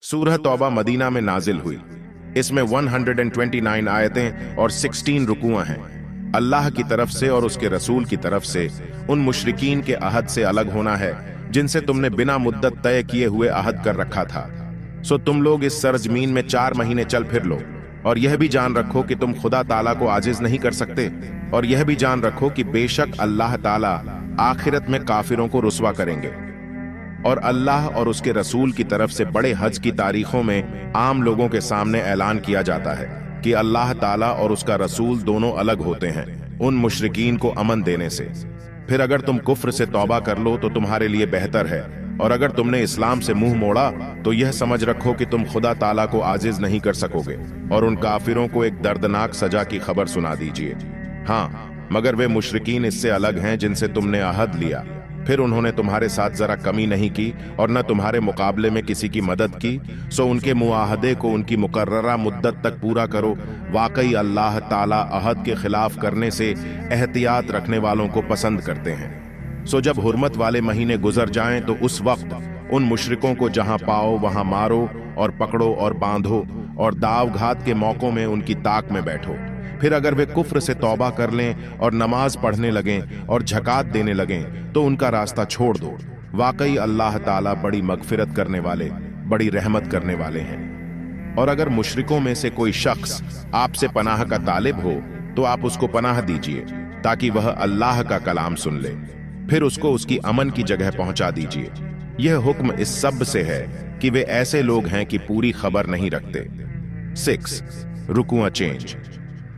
सूरह तौबा मदीना में नाजिल हुई। इसमें 129 आयतें और 16 रुकुआं हैं। अल्लाह की तरफ से और उसके रसूल की तरफ से उन मुशरिकीन के अहद से अलग होना है जिनसे तुमने बिना मुद्दत तय किए हुए अहद कर रखा था। सो तुम लोग इस सरजमीन में 4 महीने चल फिर लो, और यह भी जान रखो कि तुम खुदा ताला को आजिज नहीं कर सकते, और यह भी जान रखो कि बेशक अल्लाह ताला आखिरत में काफिरों को रुस्वा करेंगे। और अल्लाह और उसके रसूल की तरफ से बड़े हज की तारीखों में आम लोगों के सामने ऐलान किया जाता है कि अल्लाह ताला और उसका रसूल दोनों अलग होते हैं उन मुशरिकीन को अमन देने से। फिर अगर तुम कुफ्र से तौबा कर लो तो तुम्हारे लिए बेहतर है, और अगर तुमने इस्लाम से मुंह मोड़ा तो यह समझ रखो कि तुम खुदा ताला को आजिज नहीं कर सकोगे, और उन काफिरों को एक दर्दनाक सजा की खबर सुना दीजिए। हाँ, मगर वे मुशरिकीन इससे अलग हैं जिनसे तुमने अहद लिया। फिर उन्होंने तुम्हारे साथ जरा कमी नहीं की और न तुम्हारे मुकाबले में किसी की मदद की, सो उनके मुआहदे को उनकी मुकर्ररा मुद्दत तक पूरा करो। वाकई अल्लाह ताला अहद के खिलाफ करने से एहतियात रखने वालों को पसंद करते हैं। सो जब हुर्मत वाले महीने गुजर जाएं तो उस वक्त उन मुशरिकों को जहां पाओ वहां मारो और पकड़ो और बांधो, और दाव घात के मौकों में उनकी ताक में बैठो। फिर अगर वे कुफ्र से तौबा कर लें और नमाज पढ़ने लगें और झकात देने लगें तो उनका रास्ता छोड़ दो। वाकई अल्लाह ताला बड़ी मगफिरत करने वाले, बड़ी रहमत करने वाले हैं। और अगर मुशरिकों में से कोई शख्स आपसे पनाह का तालिब हो तो आप उसको पनाह दीजिए ताकि वह अल्लाह का कलाम सुन ले। फिर उसको उसकी अमन की जगह पहुंचा दीजिए। यह हुक्म इस सब से है कि वे ऐसे लोग हैं कि पूरी खबर नहीं रखते। 6 रुकुआं चेंज।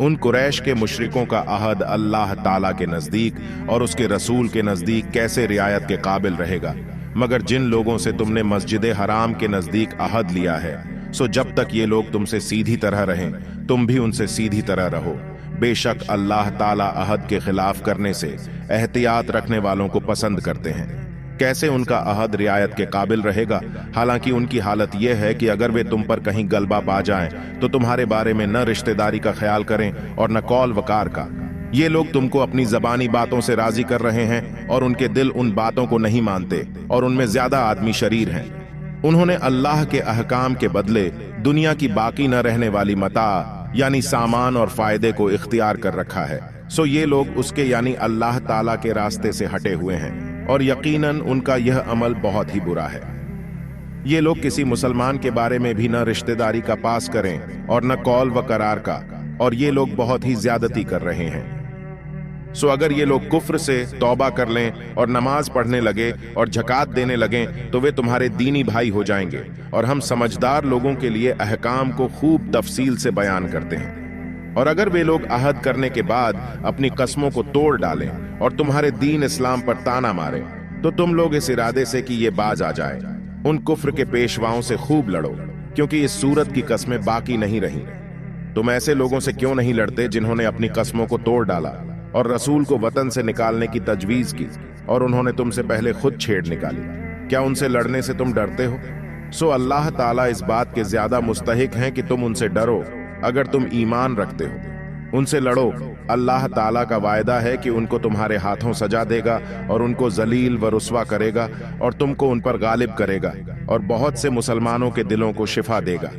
उन कुरैश के मुशरिकों का अहद अल्लाह ताला के नजदीक और उसके रसूल के नजदीक कैसे रियायत के काबिल रहेगा, मगर जिन लोगों से तुमने मस्जिद हराम के नजदीक अहद लिया है, सो जब तक ये लोग तुमसे सीधी तरह रहें तुम भी उनसे सीधी तरह रहो। बेशक अल्लाह ताला अहद के खिलाफ करने से एहतियात रखने वालों को पसंद करते हैं। कैसे उनका अहद रियायत के काबिल रहेगा, हालांकि उनकी हालत यह है कि अगर वे तुम पर कहीं गलबा पा जाएं तो तुम्हारे बारे में न रिश्तेदारी का ख्याल करें और न कौल वकार का। ये लोग तुमको अपनी जबानी बातों से राजी कर रहे हैं और उनके दिल उन बातों को नहीं मानते, और उनमें ज्यादा आदमी शरीर हैं। उन्होंने अल्लाह के अहकाम के बदले दुनिया की बाकी न रहने वाली मता यानी सामान और फायदे को इख्तियार कर रखा है। सो ये लोग उसके यानी अल्लाह ताला के रास्ते से हटे हुए हैं, और यकीनन उनका यह अमल बहुत ही बुरा है। ये लोग किसी मुसलमान के बारे में भी न रिश्तेदारी का पास करें और न कौल व करार का, और ये लोग बहुत ही ज्यादती कर रहे हैं। सो अगर ये लोग कुफ्र से तौबा कर लें और नमाज पढ़ने लगे और झकात देने लगें तो वे तुम्हारे दीनी भाई हो जाएंगे, और हम समझदार लोगों के लिए अहकाम को खूब तफसील से बयान करते हैं। और अगर वे लोग अहद करने के बाद अपनी कसमों को तोड़ डालें और तुम्हारे दीन इस्लाम पर ताना मारें, तो तुम लोग इस इरादे से कि ये बाज आ जाए उन कुफ्र के पेशवाओं से खूब लड़ो, क्योंकि इस सूरत की कस्में बाकी नहीं रही। तुम ऐसे लोगों से क्यों नहीं लड़ते जिन्होंने अपनी कसमों को तोड़ डाला और रसूल को वतन से निकालने की तजवीज की, और उन्होंने तुमसे पहले खुद छेड़ निकाली? क्या उनसे लड़ने से तुम डरते हो? सो अल्लाह ताला इस बात के ज्यादा मुस्तहिक हैं कि तुम उनसे डरो अगर तुम ईमान रखते हो। उनसे लड़ो। अल्लाह ताला का वायदा है कि उनको तुम्हारे हाथों सजा देगा और उनको जलील व रुस्वा करेगा, और तुमको उन पर गालिब करेगा, और बहुत से मुसलमानों के दिलों को शिफा देगा,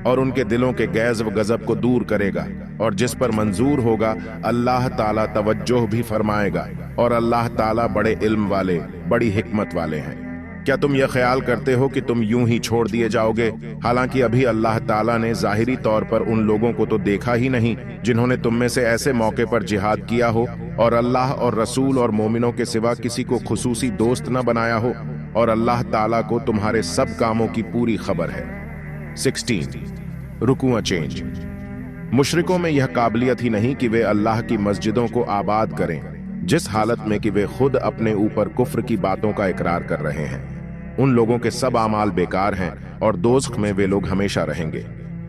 और उनके दिलों के गैज़ व गजब को दूर करेगा, और जिस पर मंजूर होगा अल्लाह ताला तवज्जोह भी फरमाएगा, और अल्लाह ताला बड़े इल्म वाले, बड़ी हिकमत वाले हैं। क्या तुम यह ख्याल करते हो कि तुम यूं ही छोड़ दिए जाओगे, हालांकि अभी अल्लाह ताला ने जाहिरी तौर पर उन लोगों को तो देखा ही नहीं जिन्होंने तुम में से ऐसे मौके पर जिहाद किया हो और अल्लाह और रसूल और मोमिनों के सिवा किसी को खुसूसी दोस्त न बनाया हो, और अल्लाह ताला को तुम्हारे सब कामों की पूरी खबर है। 16 रुकुआं चेंज। मुशरिकों में यह काबिलियत ही नहीं कि वे अल्लाह की मस्जिदों को आबाद करें, जिस हालत में कि वे खुद अपने ऊपर कुफ्र की बातों का इकरार कर रहे हैं। उन लोगों के सब आमाल बेकार हैं और दोज़ख में वे लोग हमेशा रहेंगे।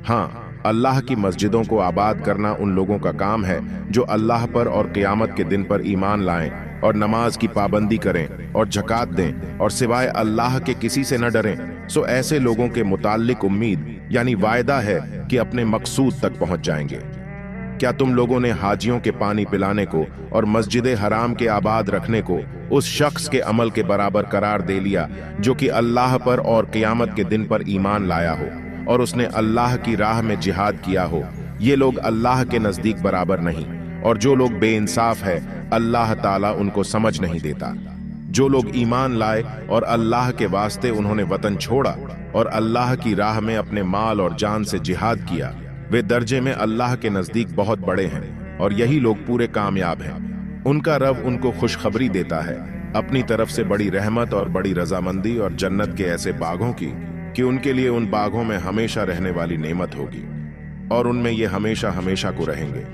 हाँ, अल्लाह की मस्जिदों को आबाद करना उन लोगों का काम है जो अल्लाह पर और क़यामत के दिन पर ईमान लाएं और नमाज की पाबंदी करें और ज़कात दें और सिवाय अल्लाह के किसी से न डरें। सो ऐसे लोगों के मुताल्लिक उम्मीद यानी वायदा है कि अपने मकसूद तक पहुंच जाएंगे। क्या तुम लोगों ने हाजियों के पानी पिलाने को और मस्जिद हराम के आबाद रखने को उस शख्स के अमल के बराबर करार दे लिया जो कि अल्लाह पर और क़यामत के दिन पर ईमान लाया हो और उसने अल्लाह की राह में जिहाद किया हो, ये लोग अल्लाह के नजदीक बराबर नहीं। और जो लोग बेइंसाफ है अल्लाह ताला उनको समझ नहीं देता। जो लोग ईमान लाए और अल्लाह के वास्ते उन्होंने वतन छोड़ा और अल्लाह की राह में अपने माल और जान से जिहाद किया, वे दर्जे में अल्लाह के नजदीक बहुत बड़े हैं और यही लोग पूरे कामयाब हैं। उनका रब उनको खुशखबरी देता है अपनी तरफ से बड़ी रहमत और बड़ी रजामंदी और जन्नत के ऐसे बागों की कि उनके लिए उन बागों में हमेशा रहने वाली नेमत होगी और उनमें ये हमेशा हमेशा को रहेंगे।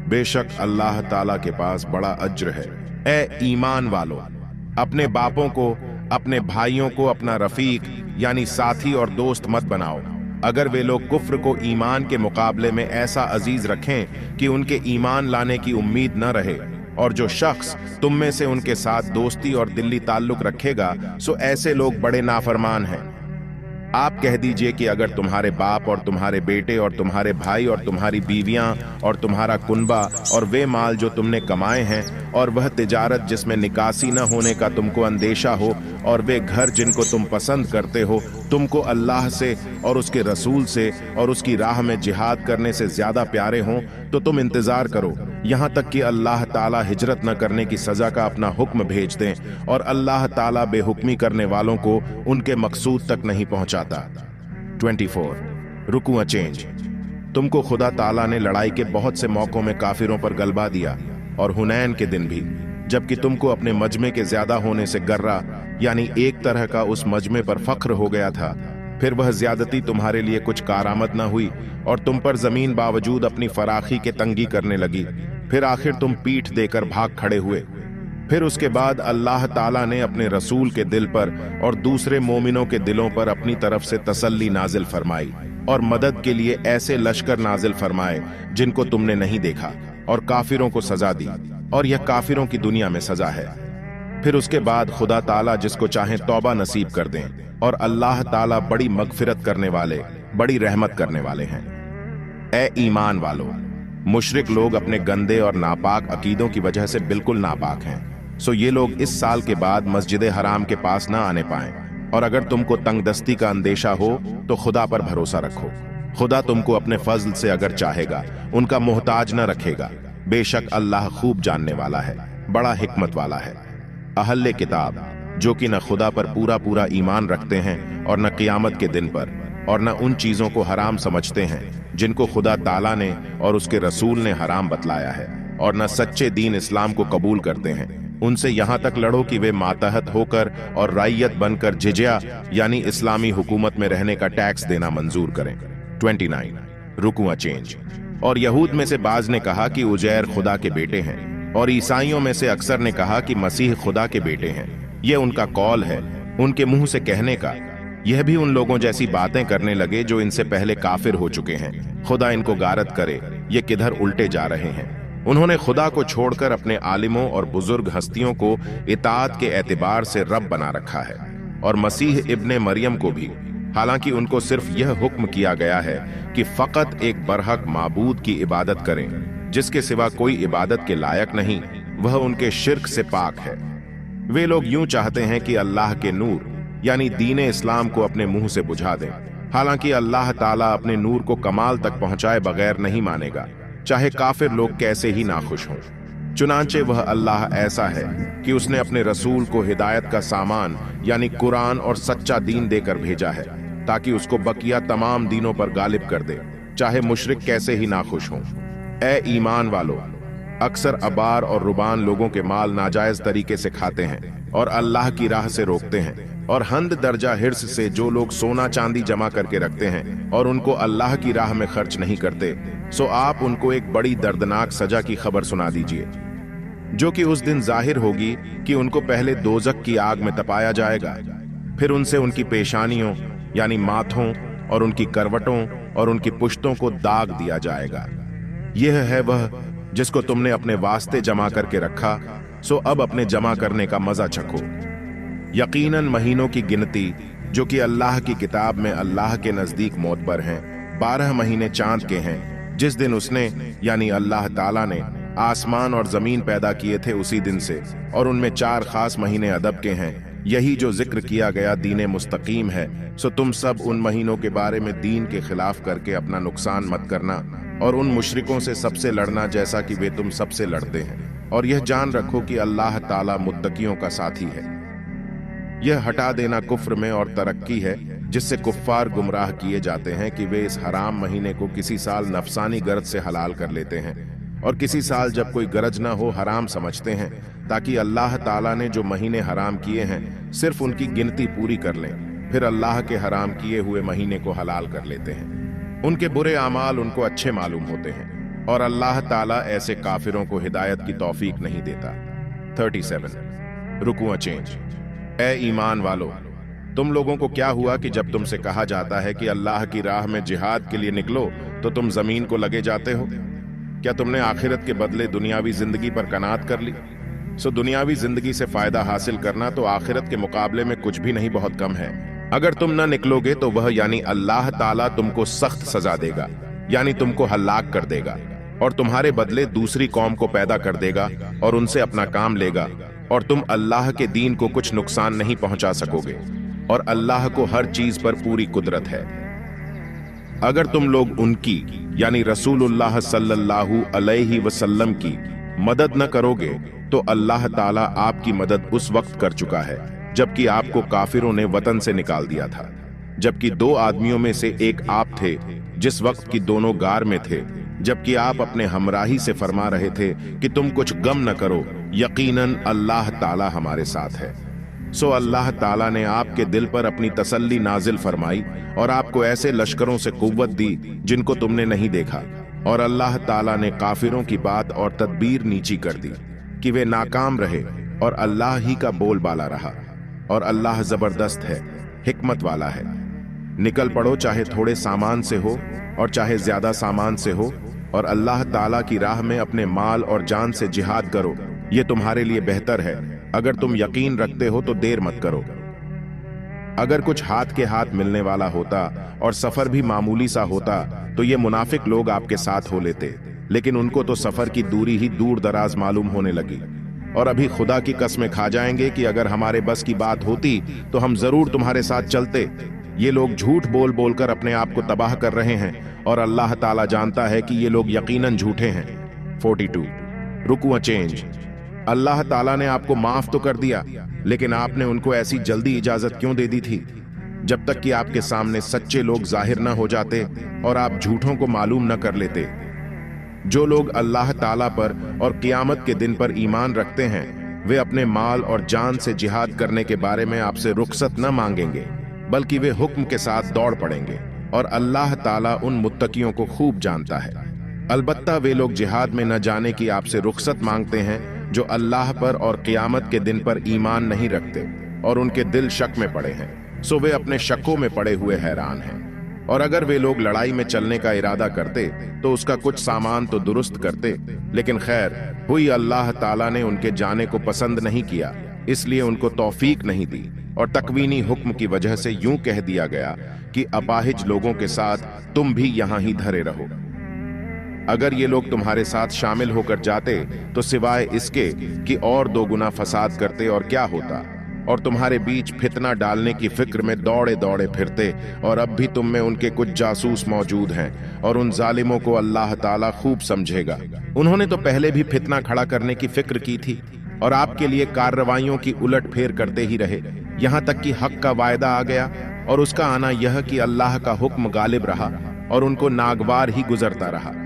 बेशक अल्लाह ताला के पास बड़ा अज्र है। ए ईमान वालों, अपने बापों को, अपने भाइयों को अपना रफीक यानी साथी और दोस्त मत बनाओ अगर वे लोग कुफ्र को ईमान के मुकाबले में ऐसा अजीज रखें कि उनके ईमान लाने की उम्मीद न रहे। और जो शख्स तुम में से उनके साथ दोस्ती और दिली ताल्लुक रखेगा सो ऐसे लोग बड़े नाफरमान हैं। आप कह दीजिए कि अगर तुम्हारे बाप और तुम्हारे बेटे और तुम्हारे भाई और तुम्हारी बीवियां और तुम्हारा कुनबा और वे माल जो तुमने कमाए हैं और वह तिजारत जिसमें निकासी न होने का तुमको अंदेशा हो और वे घर जिनको तुम पसंद करते हो तुमको अल्लाह से और उसके रसूल से और उसकी राह में जिहाद करने से ज्यादा प्यारे हों तो तुम इंतजार करो यहाँ तक कि अल्लाह ताला हिजरत न करने की सजा का अपना हुक्म भेज दें और अल्लाह ताला बेहुक्मी करने वालों को उनके मकसूद तक नहीं पहुंचाता। 24 रुकुआ चेंज। तुमको खुदा ताला ने लड़ाई के बहुत से मौकों में काफिरों पर गलबा दिया और हुनैन के दिन भी, जबकि तुमको अपने मजमे के ज्यादा होने से गर्रा यानी एक तरह का उस मजमे पर फख्र हो गया था। फिर वह ज्यादती तुम्हारे लिए कुछ कारआमद न हुई और तुम पर जमीन बावजूद अपनी फराखी के तंगी करने लगी। फिर आखिर तुम पीठ देकर भाग खड़े हुए। फिर उसके बाद अल्लाह ताला ने अपने रसूल के दिल पर और दूसरे मोमिनों के दिलों पर अपनी तरफ से तसल्ली नाजिल फरमाई और मदद के लिए ऐसे लश्कर नाजिल फरमाए जिनको तुमने नहीं देखा और काफिरों को सजा दी और यह काफिरों की दुनिया में सजा है। फिर उसके बाद खुदा ताला जिसको चाहे तौबा नसीब कर दें और अल्लाह ताला बड़ी मगफिरत करने वाले, बड़ी रहमत करने वाले हैं। ए ईमान वालों, मुशरिक लोग अपने गंदे और नापाक अकीदों की वजह से बिल्कुल नापाक हैं। सो ये लोग इस साल के बाद मस्जिद हराम के पास ना आने पाएं। और अगर तुमको तंगदस्ती का अंदेशा हो तो खुदा पर भरोसा रखो। खुदा तुमको अपने फजल से अगर चाहेगा उनका मोहताज न रखेगा। बेशक अल्लाह खूब जानने वाला है, बड़ा हिकमत वाला है। अहले किताब जो कि न खुदा पर पूरा पूरा ईमान रखते हैं और न क़यामत के दिन पर और न उन चीजों को हराम समझते हैं जिनको खुदा ताला ने और उसके रसूल ने हराम बतलाया है और न सच्चे दीन इस्लाम को कबूल करते हैं, उनसे यहाँ तक लड़ो कि वे मातहत होकर और राइयत बनकर जिजिया यानी इस्लामी हुकूमत में रहने का टैक्स देना मंजूर करें। 29 रुकुआ चेंज। और यहूद में से बाज ने कहा कि उजैर खुदा के बेटे हैं और ईसाइयों में से अक्सर ने कहा कि मसीह खुदा के बेटे हैं। यह उनका कौल है, उनके मुंह से कहने का। यह भी उन लोगों जैसी बातें करने लगे जो इनसे पहले काफिर हो चुके हैं। खुदा इनको गारत करे, ये किधर उल्टे जा रहे हैं। उन्होंने खुदा को छोड़कर अपने आलिमों और बुजुर्ग हस्तियों को इताअत के एतबार से रब बना रखा है और मसीह इब्ने मरियम को भी, हालांकि उनको सिर्फ यह हुक्म किया गया है कि फकत एक बरहक माबूद की इबादत करें जिसके सिवा कोई इबादत के लायक नहीं, वह उनके शिर्क से पाक है। वे लोग यूं चाहते हैं कि अल्लाह के नूर यानी दीन इस्लाम को अपने मुंह से बुझा दें, हालांकि अल्लाह ताला अपने नूर को कमाल तक पहुंचाए बगैर नहीं मानेगा, चाहे काफिर लोग कैसे ही नाखुश हों। चुनांचे वह अल्लाह ऐसा है कि उसने अपने रसूल को हिदायत का सामान यानी कुरान और सच्चा दीन देकर भेजा है ताकि उसको बकिया तमाम दीनों पर गालिब कर दे, चाहे मुशरिक कैसे ही नाखुश हों। ए ईमान वालों, अक्सर अबार और रुबान लोगों के माल नाजायज तरीके से खाते हैं और अल्लाह की राह से रोकते हैं और हंद दर्जा हिर्स से जो लोग सोना चांदी जमा करके रखते हैं और उनको अल्लाह की राह में खर्च नहीं करते, सो आप उनको एक बड़ी दर्दनाक सजा की खबर सुना दीजिए जो कि उस दिन जाहिर होगी कि उनको पहले दोजक की आग में तपाया जाएगा, फिर उनसे उनकी पेशानियों यानी माथों और उनकी करवटों और उनकी पुश्तों को दाग दिया जाएगा। यह है वह जिसको तुमने अपने वास्ते जमा करके रखा, सो अब अपने जमा करने का मजा चखो। यकीनन महीनों की गिनती जो कि अल्लाह की किताब में अल्लाह के नजदीक मोतबर हैं, 12 महीने चांद के हैं जिस दिन उसने यानी अल्लाह ताला ने आसमान और जमीन पैदा किए थे उसी दिन से, और उनमें 4 खास महीने अदब के हैं। यही जो जिक्र किया गया दीन मुस्तकीम है। सो तुम सब उन महीनों के बारे में दीन के खिलाफ करके अपना नुकसान मत करना, और उन मुशरिकों से सबसे लड़ना जैसा कि वे तुम सबसे लड़ते हैं। और यह जान रखो कि अल्लाह ताला मुत्तकियों का साथी है। यह हटा देना कुफ्र में और तरक्की है, जिससे कुफ्फार गुमराह किए जाते हैं कि वे इस हराम महीने को किसी साल नफसानी गरज से हलाल कर लेते हैं, और किसी साल जब कोई गरज न हो हराम समझते हैं, ताकि अल्लाह ताला ने जो महीने हराम किए हैं सिर्फ उनकी गिनती पूरी कर लें, फिर अल्लाह के हराम किए हुए महीने को हलाल कर लेते हैं। उनके बुरे आमाल उनको अच्छे मालूम होते हैं, और अल्लाह ताला ऐसे काफिरों को हिदायत की तौफीक नहीं देता। 37 रुकूआ चेंज। ए ईमान वालो, तुम लोगों को क्या हुआ कि जब तुमसे कहा जाता है कि अल्लाह की राह में जिहाद के लिए निकलो तो तुम जमीन को लगे जाते हो? क्या तुमने आखिरत के बदले दुनियावी जिंदगी पर कनात कर ली? सो दुनियावी जिंदगी से फायदा हासिल करना तो आखिरत के मुकाबले में कुछ भी नहीं, बहुत कम है। अगर तुम न निकलोगे तो वह यानी अल्लाह ताला तुमको सख्त सजा देगा, यानी तुमको हलाक कर देगा, और तुम्हारे बदले दूसरी कौम को पैदा कर देगा और उनसे अपना काम लेगा, और तुम अल्लाह के दीन को कुछ नुकसान नहीं पहुंचा सकोगे, और अल्लाह को हर चीज पर पूरी कुदरत है। अगर तुम लोग उनकी यानी रसूलुल्लाह सल्लल्लाहु अलैहि वसल्लम की मदद न करोगे तो अल्लाह ताला आपकी मदद उस वक्त कर चुका है जबकि आपको काफिरों ने वतन से निकाल दिया था, जबकि 2 आदमियों में से एक आप थे जिस वक्त की दोनों गार में थे, जबकि आप अपने हमराही से फरमा रहे थे कि तुम कुछ गम न करो, यकीनन अल्लाह ताला हमारे साथ है। सो अल्लाह ताला ने आपके दिल पर अपनी तसल्ली नाजिल फरमाई और आपको ऐसे लश्करों से कुव्वत दी जिनको तुमने नहीं देखा, और अल्लाह ताला ने काफिरों की बात और तदबीर नीची कर दी कि वे नाकाम रहे, और अल्लाह ही का बोलबाला रहा, और अल्लाह जबरदस्त है, हिकमत वाला है। निकल पड़ो, चाहे थोड़े सामान से हो और चाहे ज्यादा सामान से हो, और अल्लाह ताला की राह में अपने माल और जान से जिहाद करो, ये तुम्हारे लिए बेहतर है। अगर तुम यकीन रखते हो तो देर मत करो। अगर कुछ हाथ के हाथ मिलने वाला होता और सफर भी मामूली सा होता तो ये मुनाफिक लोग आपके साथ हो लेते, लेकिन उनको तो सफर की दूरी ही दूर दराज मालूम होने लगी, और अभी खुदा की कसमें खा जाएंगे कि अगर हमारे बस की बात होती तो हम जरूर तुम्हारे साथ चलते। ये लोग झूठ बोल बोलकर अपने आप को तबाह कर रहे हैं, और अल्लाह ताला जानता है कि ये लोग यकीनन झूठे हैं। 42 रुकूआ चेंज। अल्लाह ताला ने आपको माफ तो कर दिया, लेकिन आपने उनको ऐसी जल्दी इजाजत क्यों दे दी थी? जब तक कि आपके सामने सच्चे लोग जाहिर न हो जाते और आप झूठों को मालूम न कर लेते। जो लोग अल्लाह ताला पर और क़ियामत के दिन पर ईमान रखते हैं, वे अपने माल और जान से जिहाद करने के बारे में आपसे रुखसत न मांगेंगे, बल्कि वे हुक्म के साथ दौड़ पड़ेंगे, और अल्लाह ताला उन मुत्तकियों को खूब जानता है। अलबत्ता वे लोग जिहाद में न जाने की आपसे रुखसत मांगते हैं जो अल्लाह पर और क़ियामत के दिन पर ईमान नहीं रखते और उनके दिल शक में पड़े हैं, सो वे अपने शकों में पड़े हुए हैरान हैं। और अगर वे लोग लड़ाई में चलने का इरादा करते तो उसका कुछ सामान तो दुरुस्त करते, लेकिन खैर हुई अल्लाह ताला ने उनके जाने को पसंद नहीं किया, इसलिए उनको तौफीक नहीं दी, और तकवीनी हुक्म की वजह से यूं कह दिया गया कि अपाहिज लोगों के साथ तुम भी यहां ही धरे रहो। अगर ये लोग तुम्हारे साथ शामिल होकर जाते तो सिवाय इसके कि और 2 गुना फसाद करते और क्या होता, और तुम्हारे बीच फितना डालने की फिक्र में दौड़े दौड़े फिरते, और अब भी तुम में उनके कुछ जासूस मौजूद हैं, और उन जालिमों को अल्लाह ताला खूब समझेगा। उन्होंने तो पहले भी फितना खड़ा करने की फिक्र की थी और आपके लिए कार्रवाइयों की उलट फेर करते ही रहे, यहाँ तक कि हक का वायदा आ गया, और उसका आना यह कि अल्लाह का हुक्म गालिब रहा और उनको नागवार ही गुजरता रहा।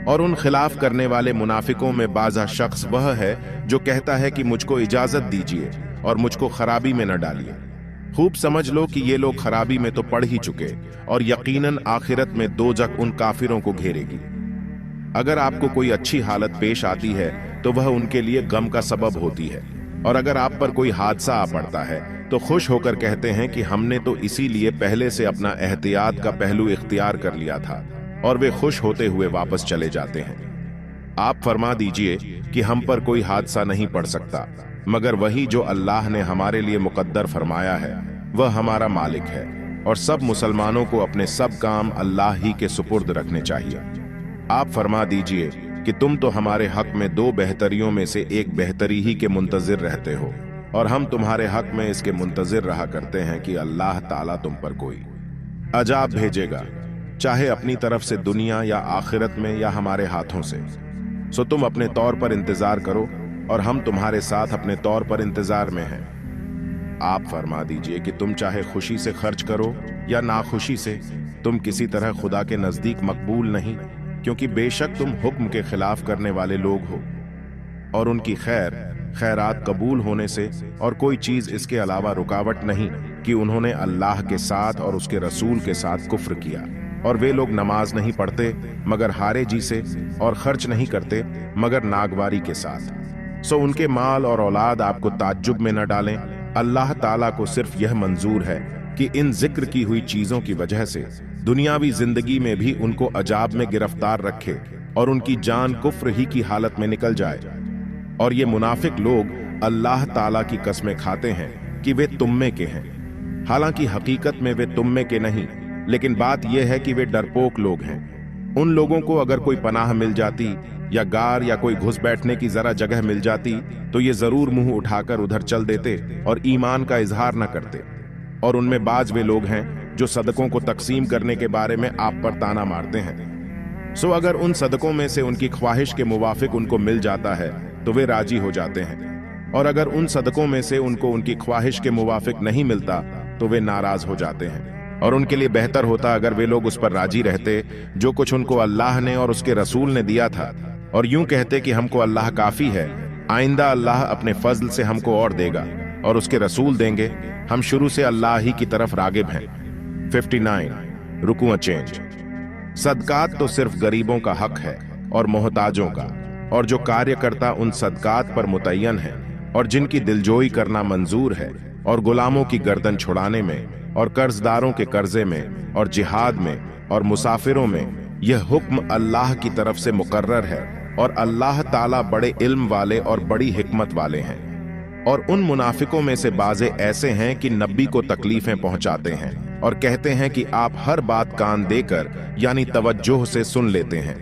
और उन खिलाफ करने वाले मुनाफिकों में बाज़ा शख्स वह है जो कहता है कि मुझको इजाजत दीजिए और मुझको खराबी में न डालिए। खूब समझ लो कि ये लोग खराबी में तो पड़ ही चुके, और यकीनन आखिरत में दोजख उन काफिरों को घेरेगी। अगर आपको कोई अच्छी हालत पेश आती है तो वह उनके लिए गम का सबब होती है, और अगर आप पर कोई हादसा आ पड़ता है तो खुश होकर कहते हैं कि हमने तो इसीलिए पहले से अपना एहतियात का पहलू इख्तियार कर लिया था, और वे खुश होते हुए वापस चले जाते हैं। आप फरमा दीजिए कि हम पर कोई हादसा नहीं पड़ सकता मगर वही जो अल्लाह ने हमारे लिए मुकद्दर फरमाया है, वह हमारा मालिक है, और सब मुसलमानों को अपने सब काम अल्लाह ही के सुपुर्द रखने चाहिए। आप फरमा दीजिए कि तुम तो हमारे हक में दो बेहतरियों में से एक बेहतरी ही के मुंतजिर रहते हो, और हम तुम्हारे हक में इसके मुंतजिर रहा करते हैं कि अल्लाह ताला तुम पर कोई अजाब भेजेगा, चाहे अपनी तरफ से दुनिया या आखिरत में या हमारे हाथों से। सो तुम अपने तौर पर इंतजार करो और हम तुम्हारे साथ अपने तौर पर इंतजार में हैं। आप फरमा दीजिए कि तुम चाहे खुशी से खर्च करो या नाखुशी से, तुम किसी तरह खुदा के नजदीक मकबूल नहीं, क्योंकि बेशक तुम हुक्म के खिलाफ करने वाले लोग हो, और उनकी खैरात कबूल होने से और कोई चीज इसके अलावा रुकावट नहीं कि उन्होंने अल्लाह के साथ और उसके रसूल के साथ कुफ्र किया, और वे लोग नमाज नहीं पढ़ते मगर हारे जी से, और खर्च नहीं करते मगर नागवारी के साथ। सो उनके माल और औलाद आपको ताज्जुब में न डालें। अल्लाह ताला को सिर्फ यह मंजूर है कि इन जिक्र की हुई चीजों की वजह से दुनियावी जिंदगी में भी उनको अजाब में गिरफ्तार रखे और उनकी जान कुफ्र ही की हालत में निकल जाए। और ये मुनाफिक लोग अल्लाह ताला की कसमें खाते हैं कि वे तुम में के हैं, हालांकि हकीकत में वे तुम में के नहीं, लेकिन बात यह है कि वे डरपोक लोग हैं। उन लोगों को अगर कोई पनाह मिल जाती या गार या कोई घुस बैठने की जरा जगह मिल जाती तो ये जरूर मुंह उठाकर उधर चल देते और ईमान का इजहार न करते। और उनमें बाज वे लोग हैं जो सदकों को तकसीम करने के बारे में आप पर ताना मारते हैं। सो अगर उन सदकों में से उनकी ख्वाहिश के मुवाफिक उनको मिल जाता है तो वे राजी हो जाते हैं, और अगर उन सदकों में से उनको उनकी ख्वाहिश के मुवाफिक नहीं मिलता तो वे नाराज हो जाते हैं। और उनके लिए बेहतर होता अगर वे लोग उस पर राजी रहते जो कुछ उनको अल्लाह ने और उसके रसूल ने दिया था, और यूं कहते कि हमको अल्लाह काफी है, आइंदा अल्लाह अपने फजल से हमको और देगा और उसके रसूल देंगे, हम शुरू से अल्लाह ही की तरफ रागिब हैं। 59 रुकू चेंज। सदकात तो सिर्फ गरीबों का हक है और मोहताजों का, और जो कार्यकर्ता उन सदकात पर मुतय्यन है और जिनकी दिलजोई करना मंजूर है, और गुलामों की गर्दन छुड़ाने में और कर्जदारों के कर्जे में और जिहाद में और मुसाफिरों में, यह हुक्म अल्लाह की तरफ से मुकर्रर है, और अल्लाह ताला बड़े इल्म वाले और बड़ी हिकमत वाले हैं। और उन मुनाफिकों में से बाज़े ऐसे हैं कि नबी को तकलीफें पहुंचाते हैं और कहते हैं कि आप हर बात कान देकर यानी तवज्जोह से सुन लेते हैं।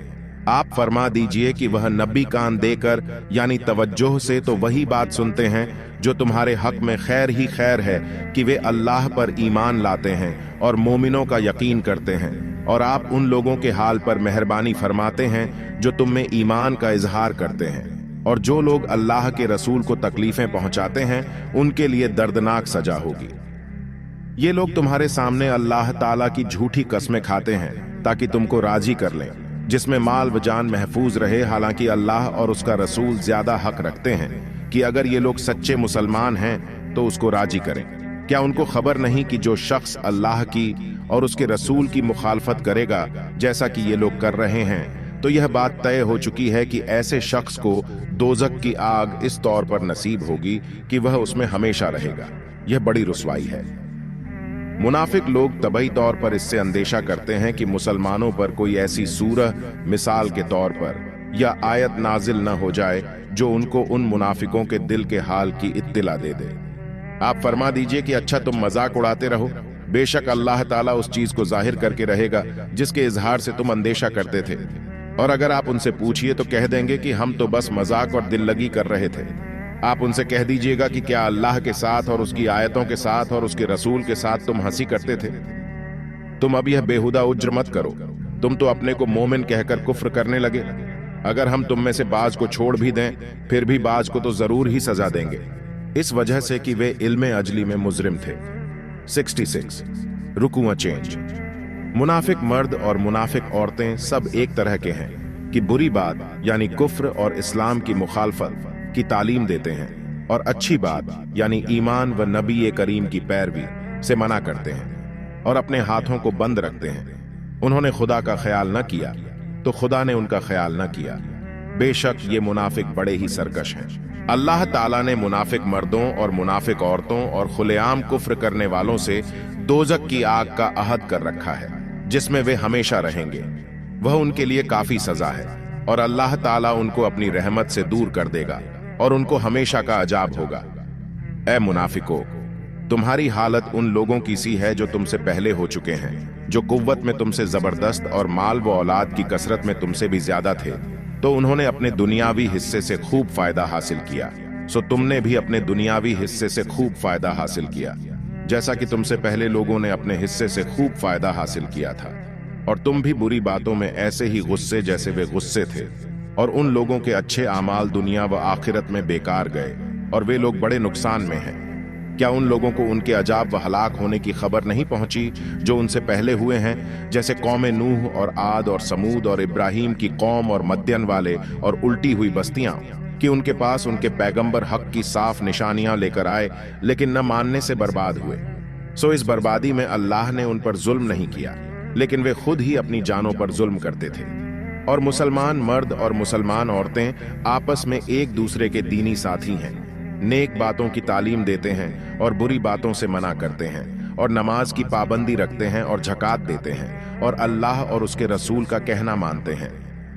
आप फरमा दीजिए कि वह नबी कान देकर यानी तवज्जोह से तो वही बात सुनते हैं जो तुम्हारे हक में खैर ही खैर है कि वे अल्लाह पर ईमान लाते हैं और मोमिनों का यकीन करते हैं, और आप उन लोगों के हाल पर मेहरबानी फरमाते हैं जो तुम में ईमान का इजहार करते हैं। और जो लोग अल्लाह के रसूल को तकलीफें पहुंचाते हैं उनके लिए दर्दनाक सजा होगी। ये लोग तुम्हारे सामने अल्लाह ताला की झूठी कस्में खाते हैं ताकि तुमको राजी कर लें, जिसमें माल व जान महफूज रहे, हालांकि अल्लाह और उसका रसूल ज्यादा हक रखते हैं कि अगर ये लोग सच्चे मुसलमान हैं तो उसको राजी करें। क्या उनको खबर नहीं कि जो शख्स अल्लाह की और उसके रसूल की मुखालफत करेगा जैसा कि ये लोग कर रहे हैं, तो यह बात तय हो चुकी है कि ऐसे शख्स को दोजक की आग इस तौर पर नसीब होगी कि वह उसमें हमेशा रहेगा। यह बड़ी रुसवाई है। मुनाफिक लोग तबई तौर पर इससे अंदेशा करते हैं कि मुसलमानों पर कोई ऐसी सूरह मिसाल के तौर पर या आयत नाजिल न हो जाए जो उनको उन मुनाफिकों के दिल के हाल की इत्तिला दे दे। आप फरमा दीजिए कि अच्छा तुम मजाक उड़ाते रहो, बेशक अल्लाह ताला उस चीज को जाहिर करके रहेगा जिसके इजहार से तुम अंदेशा करते थे। और अगर आप उनसे पूछिए तो कह देंगे कि हम तो बस मजाक और दिल लगी कर रहे थे। आप उनसे कह दीजिएगा कि क्या अल्लाह के साथ और उसकी आयतों के साथ और उसके रसूल के साथ तुम हंसी करते थे? तुम अब यह बेहुदा उज्र मत करो, तुम तो अपने को मोमिन कहकर कुफ्र करने लगे। अगर हम तुम में से बाज को छोड़ भी दें फिर भी बाज को तो जरूर ही सजा देंगे, इस वजह से कि वे इल्मे अजली में मुजरिम थे। 66 रुकू चेंज। मुनाफिक मर्द और मुनाफिक औरतें सब एक तरह के हैं कि बुरी बात यानी कुफ्र और इस्लाम की मुखालफत की तालीम देते हैं, और अच्छी बात यानी ईमान व नबी करीम की पैरवी से मना करते हैं और अपने हाथों को बंद रखते हैं। उन्होंने खुदा का ख्याल न किया तो खुदा ने उनका ख्याल न किया। बेशक ये मुनाफिक बड़े ही सरकश हैं। अल्लाह ताला ने मुनाफिक मर्दों और मुनाफिक औरतों और खुलेआम कुफ्र करने वालों से दोजक की आग का अहद कर रखा है जिसमें वे हमेशा रहेंगे। वह उनके लिए काफी सजा है, और अल्लाह ताला उनको अपनी रहमत से दूर कर देगा और उनको हमेशा का अजाब होगा। ऐ मुनाफिकों, तुम्हारी हालत उन लोगों की सी है जो तुमसे पहले हो चुके हैं, जो कुव्वत में तुमसे जबरदस्त और माल व औलाद की कसरत में तुमसे भी ज्यादा थे। तो उन्होंने अपने दुनियावी हिस्से से खूब फायदा हासिल किया। सो तुमने भी अपने दुनियावी हिस्से से खूब फायदा हासिल किया, जैसा कि तुमसे पहले लोगों ने अपने हिस्से से खूब फायदा हासिल किया था। और तुम भी बुरी बातों में ऐसे ही गुस्से जैसे वे गुस्से थे। और उन लोगों के अच्छे आमाल दुनिया व आखिरत में बेकार गए और वे लोग बड़े नुकसान में हैं। क्या उन लोगों को उनके अजाब व हलाक होने की खबर नहीं पहुंची जो उनसे पहले हुए हैं, जैसे कौम नूह और आद और समूद और इब्राहिम की कौम और मद्यन वाले और उल्टी हुई बस्तियां, कि उनके पास उनके पैगंबर हक की साफ निशानियां लेकर आए लेकिन न मानने से बर्बाद हुए। सो इस बर्बादी में अल्लाह ने उन पर जुल्म नहीं किया, लेकिन वे खुद ही अपनी जानों पर जुल्म करते थे। और मुसलमान मर्द और मुसलमान औरतें आपस में एक दूसरे के दीनी साथी हैं, नेक बातों की तालीम देते हैं और बुरी बातों से मना करते हैं, और नमाज की पाबंदी रखते हैं और ज़कात देते हैं, और अल्लाह और उसके रसूल का कहना मानते हैं।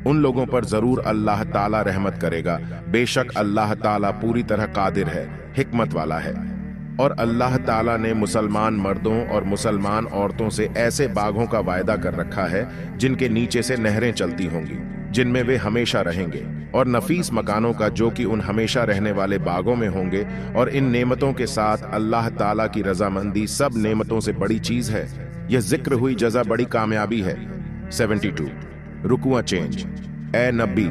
उन लोगों पर जरूर अल्लाह ताला रहमत करेगा। बेशक अल्लाह ताला पूरी तरह कादिर है, हिकमत वाला है। और अल्लाह ताला ने मुसलमान मर्दों और मुसलमान औरतों से ऐसे बागों का वायदा कर रखा है जिनके नीचे से नहरें चलती होंगी, जिनमें वे हमेशा रहेंगे, और नफीस मकानों का जो कि उन हमेशा रहने वाले बागों में होंगे। और इन नेमतों के साथ अल्लाह ताला की रजामंदी सब नेमतों से बड़ी चीज है। यह जिक्र हुई जजा बड़ी कामयाबी है। 72 रुकुआ चेंज। ए नबी,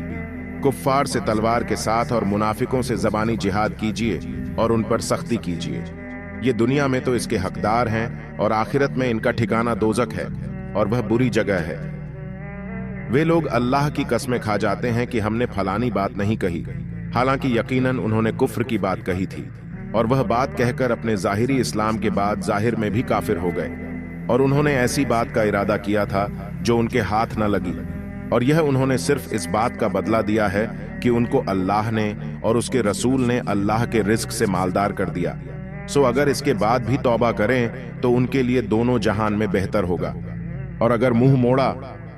कुफ्फार से तलवार के साथ और मुनाफिकों से ज़बानी जिहाद कीजिए और उन पर सख्ती कीजिए। ये दुनिया में तो इसके हकदार हैं और आखिरत में इनका ठिकाना दोज़ख है और वह बुरी जगह है। वे लोग अल्लाह की कसमें खा जाते हैं कि हमने फलानी बात नहीं कही, हालांकि यकीनन उन्होंने कुफ्र की बात कही थी, और वह बात कहकर अपने ज़ाहिरी इस्लाम के बाद ज़ाहिर में भी काफिर हो गए। और उन्होंने ऐसी बात का इरादा किया था जो उनके हाथ न लगी, और यह उन्होंने सिर्फ इस बात का बदला दिया है कि उनको अल्लाह ने और उसके रसूल ने अल्लाह के रिज्क से मालदार कर दिया। सो अगर इसके बाद भी तौबा करें तो उनके लिए दोनों जहान में बेहतर होगा। और अगर मुंह मोड़ा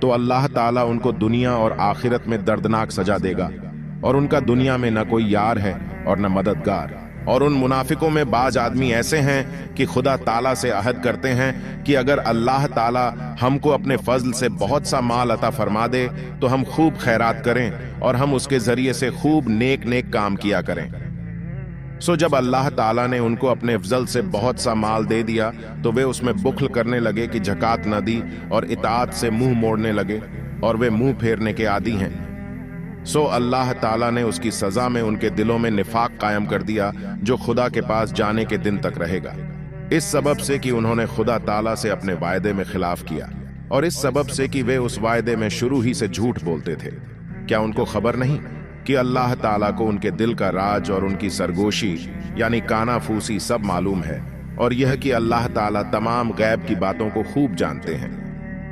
तो अल्लाह ताला उनको दुनिया और आखिरत में दर्दनाक सजा देगा, और उनका दुनिया में न कोई यार है और न मददगार। और उन मुनाफिकों में बाज आदमी ऐसे हैं कि खुदा ताला से अहद करते हैं कि अगर अल्लाह ताला हमको अपने फजल से बहुत सा माल अता फरमा दे तो हम खूब खैरात करें और हम उसके जरिए से खूब नेक नेक काम किया करें। सो जब अल्लाह ताला ने उनको अपने अफजल से बहुत सा माल दे दिया तो वे उसमें बुख्ल करने लगे कि ज़कात न दी, और इताअत से मुंह मोड़ने लगे, और वे मुंह फेरने के आदी हैं। सो अल्लाह ताला ने उसकी सजा में उनके दिलों में निफाक कायम कर दिया जो खुदा के पास जाने के दिन तक रहेगा, इस सबब से कि उन्होंने खुदा ताला से अपने वायदे में खिलाफ किया, और इस सबब से कि वे उस वायदे में शुरू ही से झूठ बोलते थे। क्या उनको खबर नहीं कि अल्लाह ताला को उनके दिल का राज और उनकी सरगोशी यानी कानाफूसी सब मालूम है, और यह कि अल्लाह ताला तमाम गैब की बातों को खूब जानते हैं।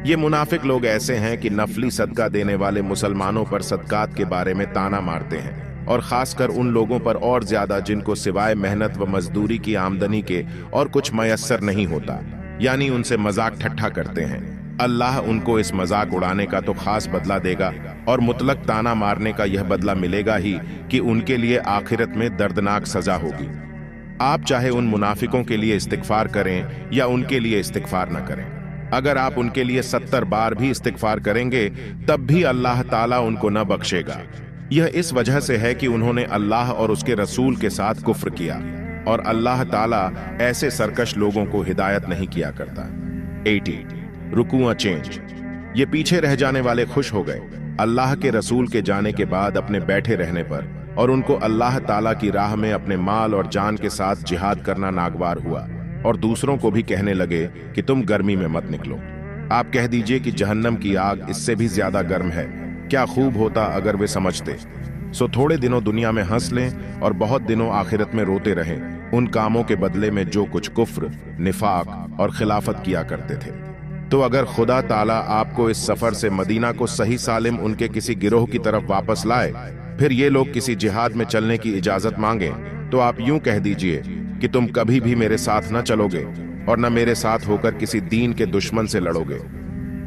ये मुनाफिक लोग ऐसे हैं कि नफली सदका देने वाले मुसलमानों पर सदकात के बारे में ताना मारते हैं, और खासकर उन लोगों पर और ज्यादा जिनको सिवाय मेहनत व मजदूरी की आमदनी के और कुछ मयस्सर नहीं होता, यानी उनसे मजाक ठट्ठा करते हैं। अल्लाह उनको इस मजाक उड़ाने का तो खास बदला देगा, और मुतलक ताना मारने का यह बदला मिलेगा ही कि उनके लिए आखिरत में दर्दनाक सजा होगी। आप चाहे उन मुनाफिकों के लिए इस्तिगफार करें या उनके लिए इस्तिगफार न करें, अगर आप उनके लिए 70 बार भी इस्तिगफार करेंगे तब भी अल्लाह ताला उनको न बख्शेगा। यह इस वजह से है कि उन्होंने अल्लाह और उसके रसूल के साथ कुफ्र किया, और अल्लाह ताला ऐसे सरकश लोगों को हिदायत नहीं किया करता। 80 रुकुआ चेंज। ये पीछे रह जाने वाले खुश हो गए अल्लाह के रसूल के जाने के बाद अपने बैठे रहने पर, और उनको अल्लाह ताला की राह में अपने माल और जान के साथ जिहाद करना नागवार हुआ, और दूसरों को भी कहने लगे कि तुम गर्मी में मत निकलो। आप कह दीजिए कि जहन्नम की आग इससे भी ज्यादा गर्म है। क्या खूब होता अगर वे समझते। सो थोड़े दिनों दुनिया में हंस लें और बहुत दिनों आखिरत में रोते रहें उन कामों के बदले में जो कुछ कुफ्र, निफाक और खिलाफत किया करते थे। तो अगर खुदा ताला आपको इस सफर से मदीना को सही सालिम उनके किसी गिरोह की तरफ वापस लाए, फिर ये लोग किसी जिहाद में चलने की इजाजत मांगे, तो आप यूं कह दीजिए कि तुम कभी भी मेरे साथ न चलोगे और न मेरे साथ होकर किसी दीन के दुश्मन से लड़ोगे।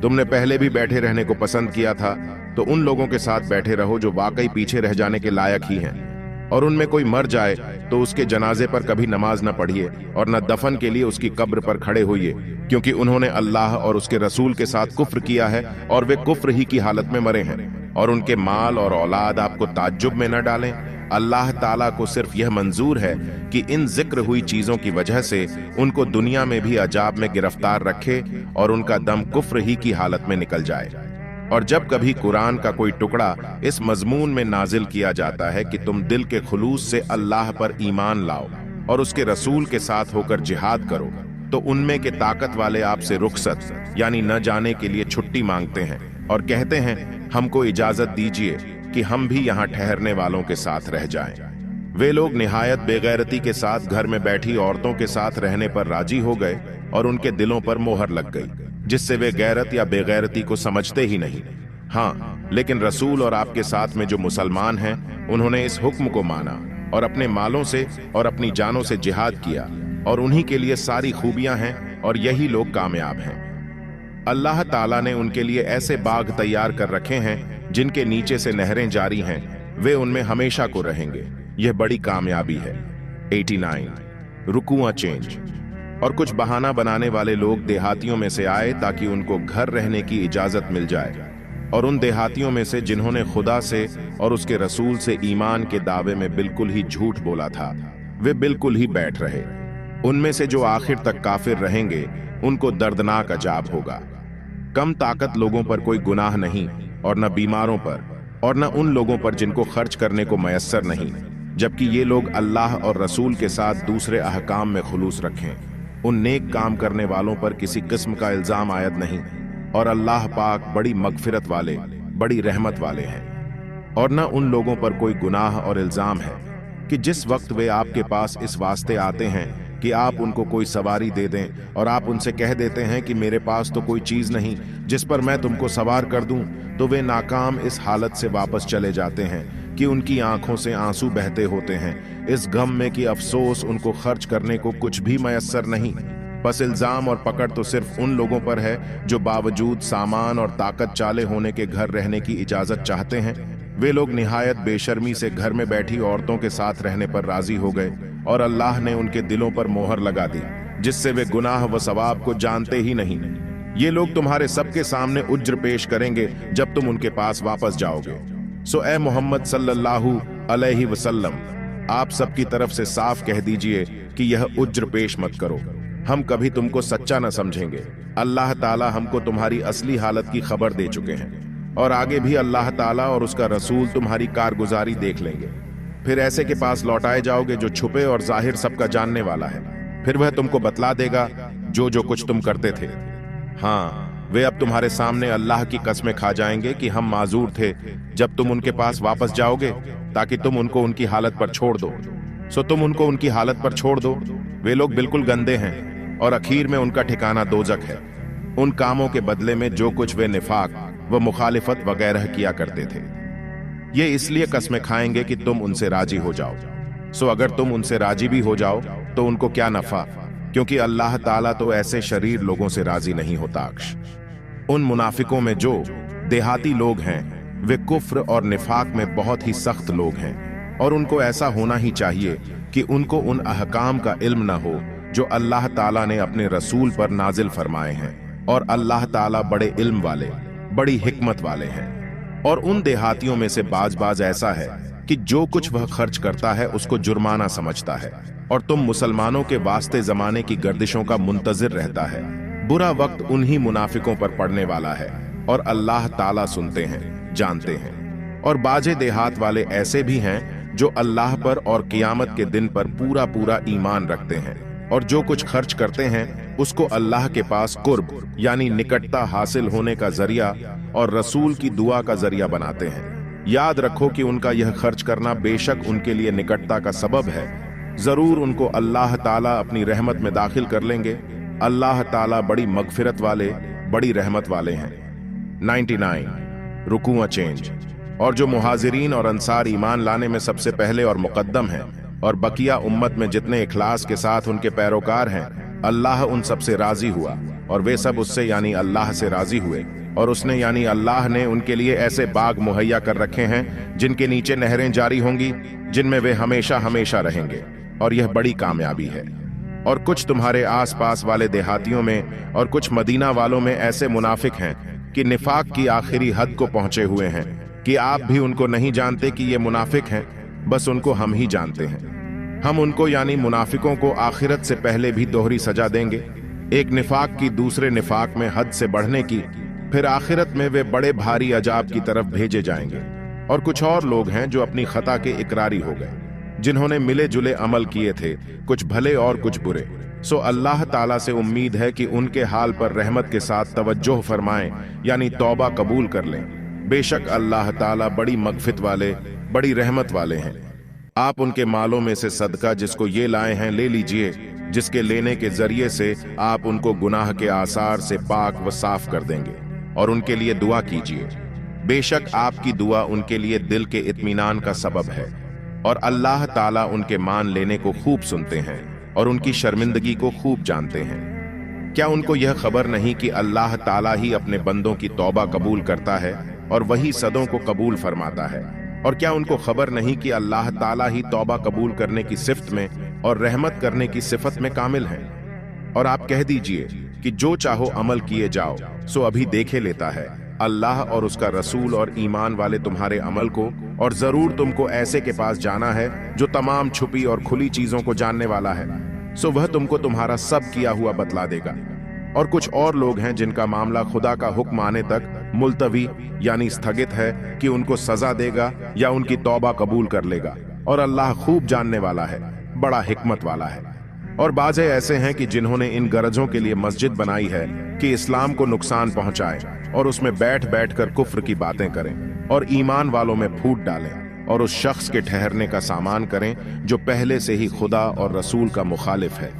तुमने पहले भी बैठे रहने को पसंद किया था, तो उन लोगों के साथ बैठे रहो जो वाकई पीछे रह जाने के लायक ही हैं, और उनमें कोई मर जाए तो उसके जनाजे पर कभी नमाज न पढ़िए और न दफन के लिए उसकी कब्र पर खड़े होइए, क्योंकि उन्होंने अल्लाह और उसके रसूल के साथ कुफ्र किया है और वे कुफ्र ही की हालत में मरे हैं। और उनके माल और औलाद आपको ताज्जुब में न डालें। अल्लाह ताला को सिर्फ यह मंजूर है कि इन जिक्र हुई चीजों की वजह से उनको दुनिया में भी अजाब में गिरफ्तार रखे और उनका दम कुफ्र ही की हालत में निकल जाए। और जब कभी कुरान का कोई टुकड़ा इस मजमून में नाजिल किया जाता है कि तुम दिल के खुलूस से अल्लाह पर ईमान लाओ और उसके रसूल के साथ होकर जिहाद करो, तो उनमें के ताकत वाले आपसे रुखसत यानी न जाने के लिए छुट्टी मांगते हैं और कहते हैं हमको इजाजत दीजिए कि हम भी यहाँ ठहरने वालों के साथ रह जाएं। वे लोग निहायत बेगैरती के साथ घर में बैठी औरतों के साथ रहने पर राजी हो गए और उनके दिलों पर मोहर लग गई, जिससे वे गैरत या बेगैरती को समझते ही नहीं। हाँ, लेकिन रसूल और आपके साथ में जो मुसलमान हैं, उन्होंने इस हुक्म को माना और अपने मालों से और अपनी जानों से जिहाद किया, और उन्हीं के लिए सारी खूबियां हैं और यही लोग कामयाब हैं। अल्लाह ताला ने उनके लिए ऐसे बाग तैयार कर रखे हैं जिनके नीचे से नहरें जारी हैं, वे उनमें हमेशा को रहेंगे। यह बड़ी कामयाबी है। 89 रुकुआ चेंज। और कुछ बहाना बनाने वाले लोग देहातियों में से आए ताकि उनको घर रहने की इजाजत मिल जाए, और उन देहातियों में से जिन्होंने खुदा से और उसके रसूल से ईमान के दावे में बिल्कुल ही झूठ बोला था, वे बिल्कुल ही बैठ रहे। उनमें से जो आखिर तक काफिर रहेंगे उनको दर्दनाक अजाब होगा। कम ताकत लोगों पर कोई गुनाह नहीं, और न बीमारों पर, और न उन लोगों पर जिनको खर्च करने को मयस्सर नहीं, जबकि ये लोग अल्लाह और रसूल के साथ दूसरे अहकाम में खुलूस रखें। उन नेक काम करने वालों पर किसी किस्म का इल्जाम आयद नहीं, और अल्लाह पाक बड़ी मगफिरत वाले, बड़ी रहमत वाले हैं। और न उन लोगों पर कोई गुनाह और इल्जाम है कि जिस वक्त वे आपके पास इस वास्ते आते हैं कि आप उनको कोई सवारी दे दें, और आप उनसे कह देते हैं कि मेरे पास तो कोई चीज नहीं जिस पर मैं तुमको सवार कर दूं, तो वे नाकाम इस हालत से वापस चले जाते हैं कि उनकी आंखों से आंसू बहते होते हैं, इस गम में कि अफसोस उनको खर्च करने को कुछ भी मयस्सर नहीं। बस इल्जाम और पकड़ तो सिर्फ उन लोगों पर है जो बावजूद सामान और ताकत चाले होने के घर रहने की इजाजत चाहते हैं। वे लोग निहायत बेशर्मी से घर में बैठी औरतों के साथ रहने पर राजी हो गए, और अल्लाह ने उनके दिलों पर मोहर लगा दी, जिससे वे गुनाह व सवाब को जानते ही नहीं। ये लोग तुम्हारे सबके सामने उज्र पेश करेंगे जब तुम उनके पास वापस जाओगे। सो ए मोहम्मद सल्लल्लाहु अलैहि वसल्लम, आप सबकी तरफ से साफ कह दीजिए कि यह उज्र पेश मत करो, हम कभी तुमको सच्चा न समझेंगे। अल्लाह ताला हमको तुम्हारी असली हालत की खबर दे चुके हैं, और आगे भी अल्लाह ताला और उसका रसूल तुम्हारी कारगुजारी देख लेंगे। फिर ऐसे के पास लौटाए जाओगे जो छुपे और जाहिर सबका जानने वाला है। फिर वह तुमको बतला देगा जो जो कुछ तुम करते थे। हाँ, वे अब तुम्हारे सामने अल्लाह की कसमें खा जाएंगे कि हम माजूर थे जब तुम उनके पास वापस जाओगे, ताकि तुम उनको उनकी हालत पर छोड़ दो। सो तुम उनको उनकी हालत पर छोड़ दो। वे लोग बिल्कुल गंदे हैं, और आखिर में उनका ठिकाना दोजक है, उन कामों के बदले में जो कुछ वे निफाक व मुखालिफत वगैरह किया करते थे। ये इसलिए कस्में खाएंगे कि तुम उनसे राजी हो जाओ। सो अगर तुम उनसे राजी भी हो जाओ तो उनको क्या नफा, क्योंकि अल्लाह ताला तो ऐसे शरीर लोगों से राजी नहीं होता। उन मुनाफिकों में जो देहाती लोग हैं, वे कुफ्र और निफाक में बहुत ही सख्त लोग हैं, और उनको ऐसा होना ही चाहिए कि उनको उन अहकाम का इल्म न हो जो अल्लाह ताला ने अपने रसूल पर नाजिल फरमाए हैं, और अल्लाह ताला बड़े इल्म वाले, बड़ी हिकमत वाले हैं। और उन देहातियों में से बाज ऐसा है कि जो कुछ वह खर्च करता है उसको जुर्माना समझता है, और तुम मुसलमानों के वास्ते जमाने की गर्दिशों का मुंतजिर रहता है। बुरा वक्त उन्हीं मुनाफिकों पर पड़ने वाला है, और अल्लाह ताला सुनते हैं, जानते हैं। और बाजे देहात वाले ऐसे भी हैं जो अल्लाह पर और क़ियामत के दिन पर पूरा पूरा ईमान रखते हैं, और जो कुछ खर्च करते हैं उसको अल्लाह के पास कुर्ब यानी निकटता हासिल होने का जरिया और रसूल की दुआ का जरिया बनाते हैं। याद रखो कि उनका यह खर्च करना बेशक उनके लिए निकटता का सबब है। जरूर उनको अल्लाह ताला अपनी रहमत में दाखिल कर लेंगे। अल्लाह ताला बड़ी मगफिरत वाले, बड़ी रहमत वाले हैं। 99 रुकुआ चेंज। और जो मुहाजिरीन और अंसार ईमान लाने में सबसे पहले और मुकद्दम हैं, और बकिया उम्मत में जितने इखलास के साथ उनके पैरोकार हैं, अल्लाह उन सब से राजी हुआ, और वे सब उससे यानी अल्लाह से राजी हुए। और उसने यानी अल्लाह ने उनके लिए ऐसे बाग मुहैया कर रखे हैं जिनके नीचे नहरें जारी होंगी, जिनमें वे हमेशा हमेशा रहेंगे, और यह बड़ी कामयाबी है। और कुछ तुम्हारे आस पास वाले देहातियों में और कुछ मदीना वालों में ऐसे मुनाफिक हैं कि निफाक की आखिरी हद को पहुंचे हुए हैं कि आप भी उनको नहीं जानते कि ये मुनाफिक हैं, बस उनको हम ही जानते हैं। हम उनको यानी मुनाफिकों को आखिरत से पहले भी दोहरी सजा देंगे, एक निफाक की दूसरे निफाक में हद से बढ़ने की, फिर आखिरत में वे बड़े भारी अजाब की तरफ भेजे जाएंगे। और कुछ और लोग हैं जो अपनी खता के इकरारी हो गए, जिन्होंने मिले जुले अमल किए थे, कुछ भले और कुछ बुरे। सो अल्लाह ताला से उम्मीद है कि उनके हाल पर रहमत के साथ तवज्जो फरमाएं, यानी तौबा कबूल कर लें। बेशक अल्लाह ताला बड़ी मगफिरत वाले, बड़ी रहमत वाले हैं। आप उनके मालों में से सदका जिसको ये लाए हैं ले लीजिए, जिसके लेने के जरिए से आप उनको गुनाह के आसार से पाक व साफ कर देंगे, और उनके लिए दुआ कीजिए। बेशक आपकी दुआ उनके लिए दिल के इत्मीनान का सबब है, और अल्लाह ताला उनके मान लेने को खूब सुनते हैं और उनकी शर्मिंदगी को खूब जानते हैं। क्या उनको यह खबर नहीं कि अल्लाह ताला ही अपने बंदों की तौबा कबूल करता है और वही सदों को कबूल फरमाता है? और क्या उनको खबर नहीं कि अल्लाह ताला ही तौबा कबूल करने की सिफत में और रहमत करने की सिफत में कामिल है? और आप कह दीजिए कि जो चाहो अमल किए जाओ, सो अभी देखे लेता है अल्लाह और उसका रसूल और ईमान वाले तुम्हारे अमल को, और जरूर तुमको ऐसे के पास जाना है जो तमाम छुपी और खुली चीजों को जानने वाला है, सो वह तुमको तुम्हारा सब किया हुआ बतला देगा। और कुछ और लोग हैं जिनका मामला खुदा का हुक्म आने तक मुलतवी यानी स्थगित है कि उनको सजा देगा या उनकी तौबा कबूल कर लेगा, और अल्लाह खूब जानने वाला है, बड़ा हिकमत वाला है। और बाज़े ऐसे हैं कि जिन्होंने इन गरजों के लिए मस्जिद बनाई है कि इस्लाम को नुकसान पहुंचाएं और उसमें बैठ बैठ कर कुफ्र की बातें करें और ईमान वालों में फूट डालें और उस शख्स के ठहरने का सामान करें जो पहले से ही खुदा और रसूल का मुखालिफ है,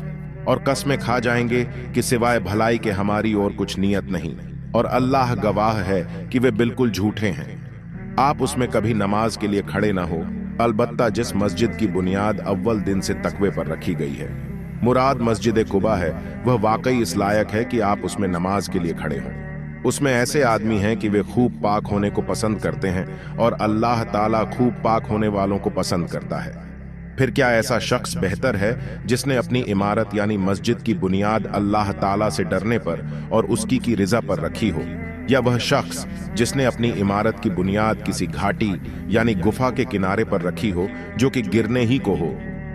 और कसमें खा जाएंगे कि सिवाय भलाई के हमारी और कुछ नियत नहीं, और अल्लाह गवाह है कि वे बिल्कुल झूठे हैं। आप उसमें कभी नमाज के लिए खड़े ना हो, अलबत्ता जिस मस्जिद की बुनियाद अव्वल दिन से तकवे पर रखी गई है। मुराद मस्जिद कुबा है, वह वाकई इस लायक है कि आप उसमें नमाज के लिए खड़े हों। उसमें ऐसे आदमी हैं कि वे खूब पाक होने को पसंद करते हैं, और अल्लाह ताला खूब पाक होने वालों को पसंद करता है। फिर क्या ऐसा शख्स बेहतर है जिसने अपनी इमारत यानी मस्जिद की बुनियाद अल्लाह ताला से डरने पर और उसकी की रिजा पर रखी हो, या वह शख्स जिसने अपनी इमारत की बुनियाद किसी घाटी यानी गुफा के किनारे पर रखी हो जो कि गिरने ही को हो,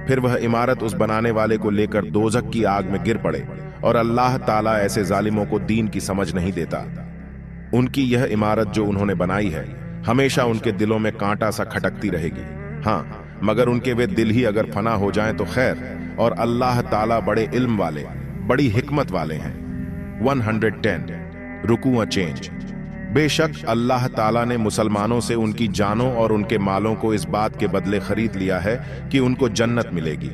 फिर वह इमारत उस बनाने वाले को लेकर दोजख की आग में गिर पड़े, और अल्लाह ताला ऐसे जालिमों को दीन की समझ नहीं देता। उनकी यह इमारत जो उन्होंने बनाई है हमेशा उनके दिलों में कांटा सा खटकती रहेगी। हाँ, मगर उनके वे दिल ही अगर फना हो जाएं तो खैर, और अल्लाह ताला बड़े इल्म वाले, बड़ी हिकमत वाले हैं। 110 रुकूआ चेंज। बेशक अल्लाह ताला ने मुसलमानों से उनकी जानों और उनके मालों को इस बात के बदले खरीद लिया है कि उनको जन्नत मिलेगी।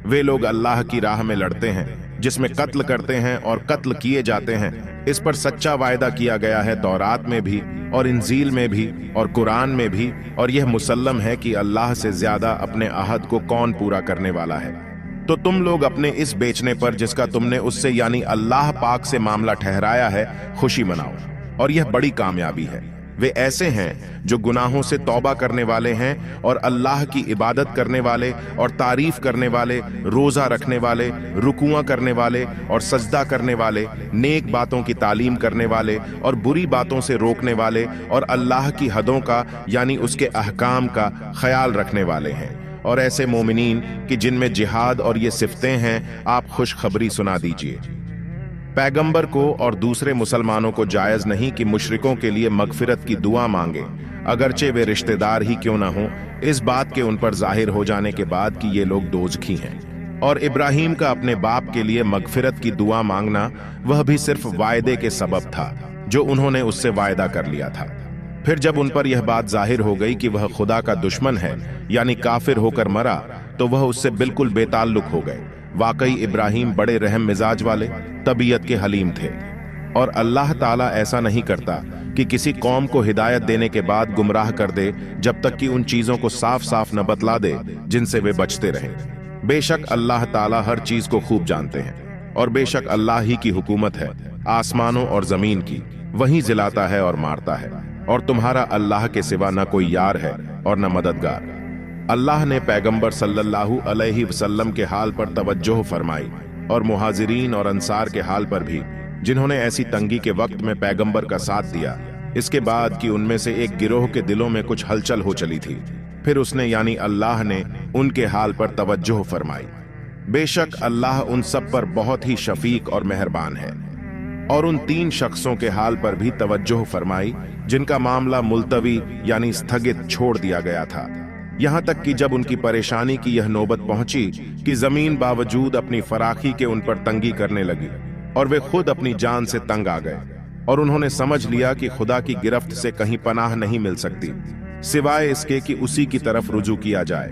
वे लोग अल्लाह की राह में लड़ते हैं, जिसमें कत्ल करते हैं और कत्ल किए जाते हैं। इस पर सच्चा वायदा किया गया है तौरात में भी और इंजील में भी और कुरान में भी, और यह मुसल्लम है कि अल्लाह से ज्यादा अपने अहद को कौन पूरा करने वाला है। तो तुम लोग अपने इस बेचने पर जिसका तुमने उससे यानी अल्लाह पाक से मामला ठहराया है खुशी मनाओ, और यह बड़ी कामयाबी है। वे ऐसे हैं जो गुनाहों से तौबा करने वाले हैं और अल्लाह की इबादत करने वाले और तारीफ करने वाले, रोजा रखने वाले, रुकुआ करने वाले और सजदा करने वाले, नेक बातों की तालीम करने वाले और बुरी बातों से रोकने वाले, और अल्लाह की हदों का यानी उसके अहकाम का ख्याल रखने वाले हैं। और ऐसे मोमिनीन कि जिनमें जिहाद और ये सिफतें हैं, आप खुशखबरी सुना दीजिए। पैगंबर को और दूसरे मुसलमानों को जायज नहीं कि मुशरिकों के लिए मगफिरत की दुआ मांगे, अगरचे वे रिश्तेदार ही क्यों ना हो, इस बात के उन पर जाहिर हो जाने के बाद कि ये लोग दोजखी हैं। और इब्राहीम का अपने बाप के लिए मगफिरत की दुआ मांगना वह भी सिर्फ वायदे के सबब था जो उन्होंने उससे वायदा कर लिया था। फिर जब उन पर यह बात जाहिर हो गई कि वह खुदा का दुश्मन है यानी काफिर होकर मरा, तो वह उससे बिल्कुल बेताल्लुक हो गए। वाकई इब्राहीम बड़े रहम मिजाज वाले, तबीयत के हलीम थे। और अल्लाह ताला ऐसा नहीं करता कि किसी कौम को हिदायत देने के बाद गुमराह कर दे जब तक कि उन चीजों को साफ साफ न बतला दे जिनसे वे बचते रहें। बेशक अल्लाह ताला हर चीज को खूब जानते हैं, और बेशक अल्लाह ही की हुकूमत है आसमानों और जमीन की, वही जिलाता है और मारता है, और तुम्हारा अल्लाह के सिवा न कोई यार है और न मददगार। अल्लाह ने पैगंबर सल्लल्लाहु अलैहि वसल्लम के हाल पर तवज्जो फरमाई, और मुहाजिरीन और अंसार के हाल पर भी, जिन्होंने ऐसी तंगी के वक्त में पैगंबर का साथ दिया, इसके बाद कि उनमें से एक गिरोह के दिलों में कुछ हलचल हो चली थी, फिर उसने यानी अल्लाह ने उनके हाल पर तवज्जो फरमाई। बेशक अल्लाह उन सब पर बहुत ही शफीक और मेहरबान है। और उन 3 शख्सों के हाल पर भी तवज्जो फरमाई जिनका मामला मुलतवी यानी स्थगित छोड़ दिया गया था, यहां तक कि जब उनकी परेशानी की यह नौबत पहुंची कि जमीन बावजूद अपनी फराखी के उन पर तंगी करने लगी और वे खुद अपनी जान से तंग आ गए और उन्होंने समझ लिया कि खुदा की गिरफ्त से कहीं पनाह नहीं मिल सकती सिवाय इसके कि उसी की तरफ रुजू किया जाए।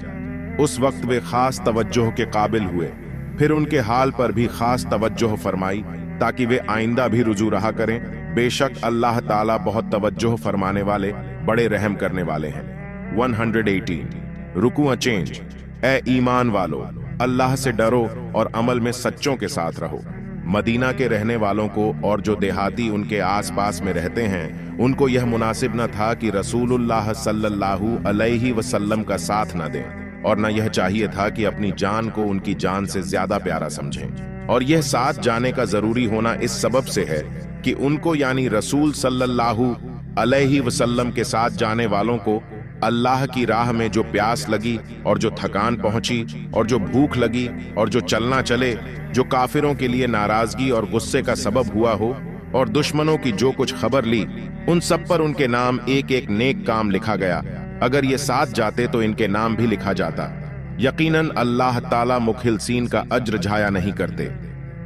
उस वक्त वे खास तवज्जो के काबिल हुए। फिर उनके हाल पर भी खास तवज्जो फरमाई ताकि वे आइंदा भी रुजू रहा करें। बेशक अल्लाह ताला बहुत तवज्जो फरमाने वाले, बड़े रहम करने वाले हैं। 118 रुकूआ चेंज। ए ईमान वालो, अल्लाह से डरो और अमल में सच्चों के साथ रहो। मदीना के रहने वालों को और जो देहाती उनके आसपास में रहते हैं उनको यह मुनासिब न था कि रसूलुल्लाह सल्लल्लाहु अलैहि वसल्लम का साथ न दें और न यह चाहिए था कि अपनी जान को उनकी जान से ज्यादा प्यारा समझें। और यह साथ जाने का जरूरी होना इस सबब से है कि उनको यानी रसूल सल्लल्लाहु अलैहि वसल्लम के साथ जाने वालों को अल्लाह की राह में जो प्यास लगी और जो थकान पहुंची और जो भूख लगी और जो चलना चले, जो काफिरों के लिए नाराजगी और गुस्से का सबब हुआ हो और दुश्मनों की जो कुछ खबर ली, उन सब पर उनके नाम एक एक नेक काम लिखा गया। अगर ये साथ जाते तो इनके नाम भी लिखा जाता। यकीनन अल्लाह ताला मुखलिसीन का अज्र जाया नहीं करते।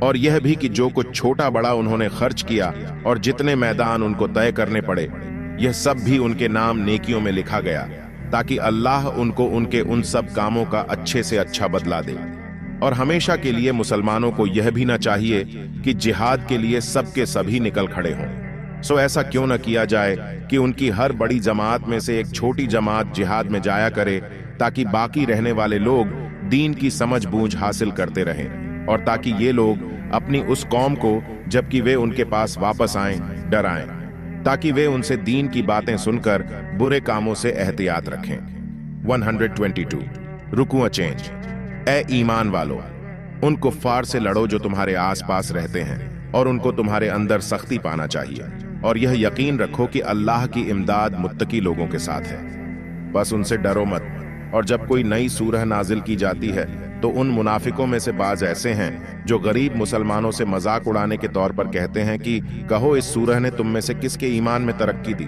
और यह भी कि जो कुछ छोटा बड़ा उन्होंने खर्च किया और जितने मैदान उनको तय करने पड़े, यह सब भी उनके नाम नेकियों में लिखा गया ताकि अल्लाह उनको उनके उन सब कामों का अच्छे से अच्छा बदला दे। और हमेशा के लिए मुसलमानों को यह भी ना चाहिए कि जिहाद के लिए सबके सभी निकल खड़े हों। सो ऐसा क्यों न किया जाए कि उनकी हर बड़ी जमात में से एक छोटी जमात जिहाद में जाया करे ताकि बाकी रहने वाले लोग दीन की समझ बूझ हासिल करते रहें और ताकि ये लोग अपनी उस कौम को जबकि वे उनके पास वापस आएं डराएं, ताकि वे उनसे दीन की बातें सुनकर बुरे कामों से एहतियात रखें। 122 रुकूआ चेंज। ए ईमान वालो, उन कुफ्फार से लड़ो जो तुम्हारे आसपास रहते हैं और उनको तुम्हारे अंदर सख्ती पाना चाहिए और यह यकीन रखो कि अल्लाह की इमदाद मुत्तकी लोगों के साथ है। बस उनसे डरो मत। और जब कोई नई सूरह नाजिल की जाती है तो उन मुनाफिकों में से बाज ऐसे हैं जो गरीब मुसलमानों से मजाक उड़ाने के तौर पर कहते हैं कि कहो इस सूरह ने तुम में से किसके ईमान में तरक्की दी।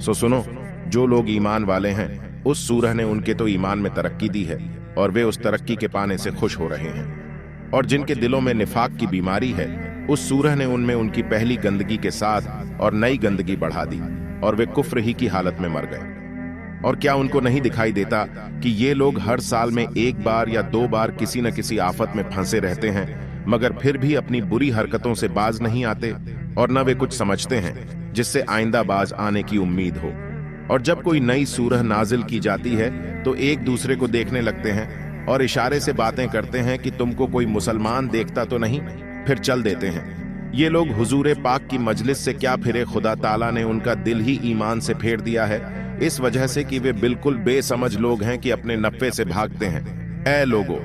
सो सुनो, जो लोग ईमान वाले हैं उस सूरह ने उनके तो ईमान में तरक्की दी है और वे उस तरक्की के पाने से खुश हो रहे हैं। और जिनके दिलों में निफाक की बीमारी है उस सूरह ने उनमें उनकी पहली गंदगी के साथ और नई गंदगी बढ़ा दी और वे कुफ्र ही की हालत में मर गए। और क्या उनको नहीं दिखाई देता कि ये लोग हर साल में 1 बार या 2 बार किसी न किसी आफत में फंसे रहते हैं मगर फिर भी अपनी बुरी हरकतों से बाज नहीं आते और न वे कुछ समझते हैं जिससे आइंदा बाज आने की उम्मीद हो। और जब कोई नई सूरह नाजिल की जाती है तो एक दूसरे को देखने लगते हैं और इशारे से बातें करते हैं कि तुमको कोई मुसलमान देखता तो नहीं, फिर चल देते हैं। ये लोग हुजूर पाक की मजलिस से क्या फिरे, खुदा ताला ने उनका दिल ही ईमान से फेर दिया है इस वजह से कि वे बिल्कुल बेसमझ लोग हैं कि अपने नफ़े से भागते हैं। ऐ लोगो,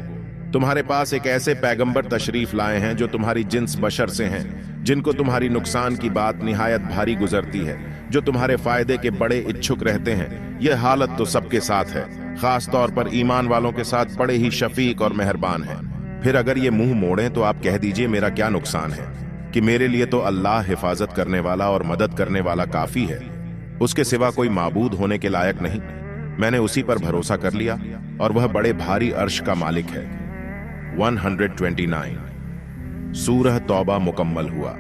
तुम्हारे पास एक ऐसे पैगंबर तशरीफ लाए हैं जो तुम्हारी जिन्स बशर से हैं, जिनको तुम्हारी नुकसान की बात निहायत भारी गुजरती है, जो तुम्हारे फायदे के बड़े इच्छुक रहते हैं। यह हालत तो सबके साथ है, खास तौर पर ईमान वालों के साथ बड़े ही शफीक और मेहरबान है। फिर अगर ये मुंह मोड़ें तो आप कह दीजिए मेरा क्या नुकसान है, कि मेरे लिए तो अल्लाह हिफाजत करने वाला और मदद करने वाला काफी है, उसके सिवा कोई माबूद होने के लायक नहीं। मैंने उसी पर भरोसा कर लिया और वह बड़े भारी अर्श का मालिक है। 129 सूरह तौबा मुकम्मल हुआ।